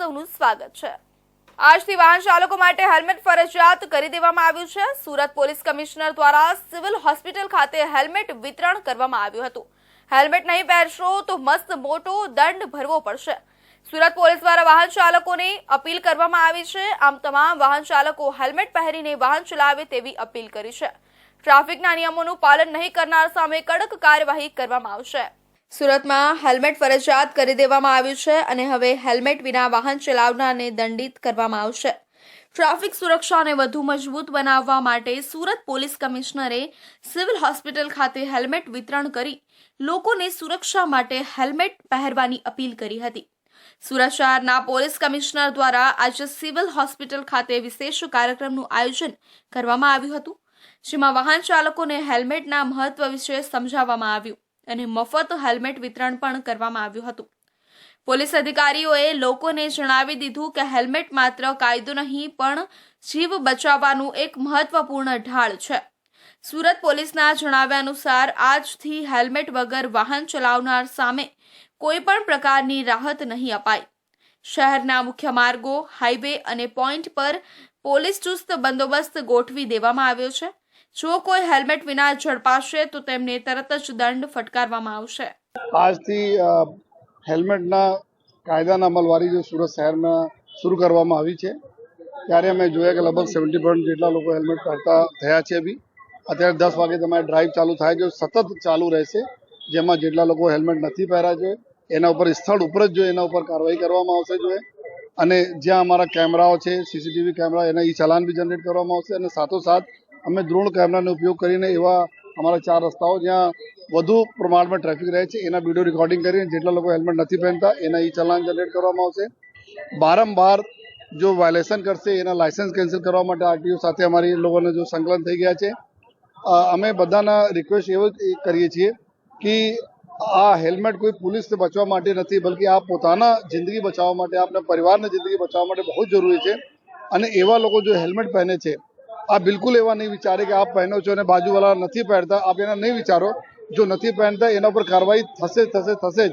સૌનું સ્વાગત છે। આજથી વાહન ચાલકો માટે હેલ્મેટ ફરજિયાત કરી દેવામાં આવ્યું છે। સુરત પોલીસ કમિશનર દ્વારા સિવિલ હોસ્પિટલ ખાતે હેલ્મેટ વિતરણ કરવામાં આવ્યું હતું। હેલ્મેટ નહીં પહેરશો તો મસ્ત મોટો દંડ ભરવો પડશે। સુરત પોલીસ દ્વારા વાહન ચાલકોને અપીલ કરવામાં આવી છે। આમ તમામ વાહન ચાલકો હેલ્મેટ પહેરીને વાહન ચલાવે તેવી અપીલ કરી છે। ટ્રાફિકના નિયમોનું પાલન નહીં કરનાર સામે કડક કાર્યવાહી કરવામાં આવશે। સુરતમાં હેલ્મેટ ફરજિયાત કરી દેવામાં આવ્યું છે અને હવે હેલ્મેટ વિના વાહન ચલાવનારને દંડિત કરવામાં આવશે। ટ્રાફિક સુરક્ષાને વધુ મજબૂત બનાવવા માટે સુરત પોલીસ કમિશનરે સિવિલ હોસ્પિટલ ખાતે હેલ્મેટ વિતરણ કરી લોકોને સુરક્ષા માટે હેલ્મેટ પહેરવાની અપીલ કરી હતી। સુરત શહેરના પોલીસ કમિશનર દ્વારા આજે સિવિલ હોસ્પિટલ ખાતે વિશેષ કાર્યક્રમનું આયોજન કરવામાં આવ્યું હતું, જેમાં વાહન ચાલકોને હેલ્મેટના મહત્વ વિશે સમજાવવામાં આવ્યું અને મફત હેલ્મેટ વિતરણ પણ કરવામાં આવ્યું હતું। પોલીસ અધિકારીઓએ લોકોને જણાવી દીધું કે હેલ્મેટ માત્ર કાયદો નહીં પણ જીવ બચાવવાનું એક મહત્વપૂર્ણ ઢાળ છે। સુરત પોલીસના જણાવ્યા અનુસાર આજથી હેલ્મેટ વગર વાહન ચલાવનાર સામે કોઈ પણ પ્રકારની રાહત નહીં અપાય। શહેરના મુખ્ય માર્ગો, હાઈવે અને પોઈન્ટ પર પોલીસ ચુસ્ત બંદોબસ્ત ગોઠવી દેવામાં આવ્યો છે। જો કોઈ હેલ્મેટ વિના ઝડપાશે તો તેમને તરત જ દંડ ફટકારવામાં આવશે। આજથી હેલ્મેટના કાયદાના અમલવારી જે સુરત શહેરમાં શરૂ કરવામાં આવી છે, ત્યારે અમે જોયા કે લગભગ 70% જેટલા લોકો હેલ્મેટ પહેરતા થયા છે। બી અત્યારે 10 વાગે તમારી ડ્રાઈવ ચાલુ થાય છે, સતત ચાલુ રહેશે, જેમાં જેટલા લોકો હેલ્મેટ નથી પહેર્યા છે એના ઉપર સ્થળ ઉપર જ જો એના ઉપર કાર્યવાહી કરવામાં આવશે જોઈએ। અને જ્યાં અમારા કેમેરાઓ છે, સીસીટીવી કેમેરા, એના ચલાન બી જનરેટ કરવામાં આવશે। અને સાથોસાથ અમે ડ્રોન કેમેરાનો ઉપયોગ કરીને એવા અમારા 4 રસ્તાઓ જ્યાં વધુ પ્રમાણમાં ટ્રાફિક રહે છે એના વિડીયો રેકોર્ડિંગ કરીને જેટલા લોકો હેલ્મેટ નથી પહેરતા એના ચલાન જનરેટ કરવામાં આવશે। વારંવાર જો વાયોલેશન કરશે એના લાયસન્સ કેન્સલ કરવા માટે આરટીઓ સાથે અમારી લોકોને જો સંકલન થઈ ગયા છે। અમે બધાના રિક્વેસ્ટ એવો કરીએ છીએ કે આ હેલ્મેટ કોઈ પોલીસથી બચવા માટે નથી, બલકે આ પોતાના જિંદગી બચાવવા માટે, આપણા પરિવારની જિંદગી બચાવવા માટે બહુ જરૂરી છે। અને એવા લોકો જો હેલ્મેટ પહેરે છે, आप बिल्कुल एवं नहीं विचारे कि आप पहनो છો અને બાજુવાળા નથી પહેરતા, आप એના નહીં વિચારો। જો નથી પહેરતા એના પર કાર્યવાહી થશે જ,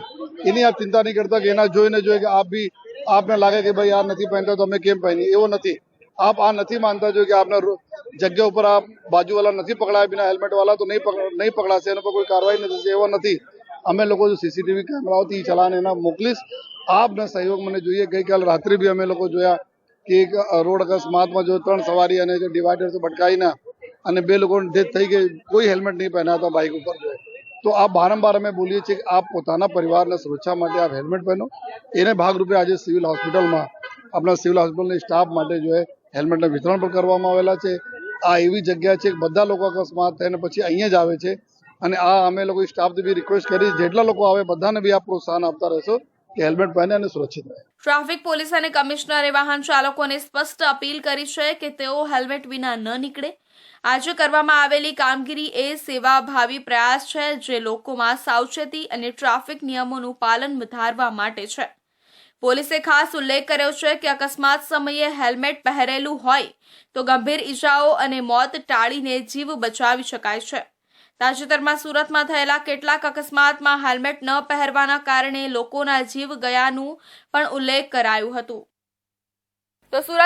એની આપ ચિંતા નહીં કરતા કે એના જોઈને કે આપ બી આપને લાગે કે ભાઈ આ નથી પહેરતા તો અમે કેમ પહેરીએ, એવો નથી। આપ આ નથી માનતા જો કે આપના જગ્યા ઉપર આપ બાજુવાળા નથી પકડાયા બિના હેલ્મેટ વાળા તો નહીં પકડાશે, એના પર કોઈ કાર્યવાહી નહીં થશે, એવો નથી। અમે લોકો જો સીસીટીવી કેમેરાઓથી ચલાન એના મોકલીશ। આપના સહયોગ મને જોઈએ। ગઈકાલ રાત્રે બી અમે લોકો જોયા કે એક રોડ અકસ્માતમાં જો 3 સવારી અને ડિવાઈડરથી ભટકાઈને અને 2 લોકોની ડેથ થઈ ગઈ, કોઈ હેલ્મેટ નહીં પહેર્યા હતા બાઇક ઉપર જોઈએ। તો આ વારંવાર અમે બોલીએ છીએ કે આપ પોતાના પરિવારના સુરક્ષા માટે આપ હેલ્મેટ પહેરો। એને ભાગરૂપે આજે સિવિલ હોસ્પિટલમાં આપણા સિવિલ હોસ્પિટલની સ્ટાફ માટે જો હેલ્મેટના વિતરણ પણ કરવામાં આવેલા છે। આ એવી જગ્યા છે કે બધા લોકો અકસ્માત થઈને પછી અહીંયા જ આવે છે અને આ અમે લોકો સ્ટાફથી બી રિક્વેસ્ટ કરી જેટલા લોકો આવે બધાને બી આપ પ્રોત્સાહન આપતા રહેશો કે હેલ્મેટ પહેરે અને સુરક્ષિત રહે। ટ્રાફિક પોલીસ અને કમિશનરે વાહન ચાલકોને સ્પષ્ટ અપીલ કરી છે કે તેઓ હેલ્મેટ વિના ન નીકળે। આજે કરવામાં આવેલી કામગીરી એ સેવાભાવી પ્રયાસ છે જે લોકોમાં સાવચેતી અને ટ્રાફિક નિયમોનું પાલન વધારવા માટે છે। પોલીસે ખાસ ઉલ્લેખ કર્યો છે કે અકસ્માત સમયે હેલ્મેટ પહેરેલું હોય તો ગંભીર ઈજાઓ અને મોત ટાળીને જીવ બચાવી શકાય છે। તાજેતરમાં સુરતમાં થયેલા કેટલાક અકસ્માતમાં હેલ્મેટ ન પહેરવાના કારણે લોકોના જીવ ગયાનું પણ ઉલ્લેખ કરાયું હતું। તો સુરત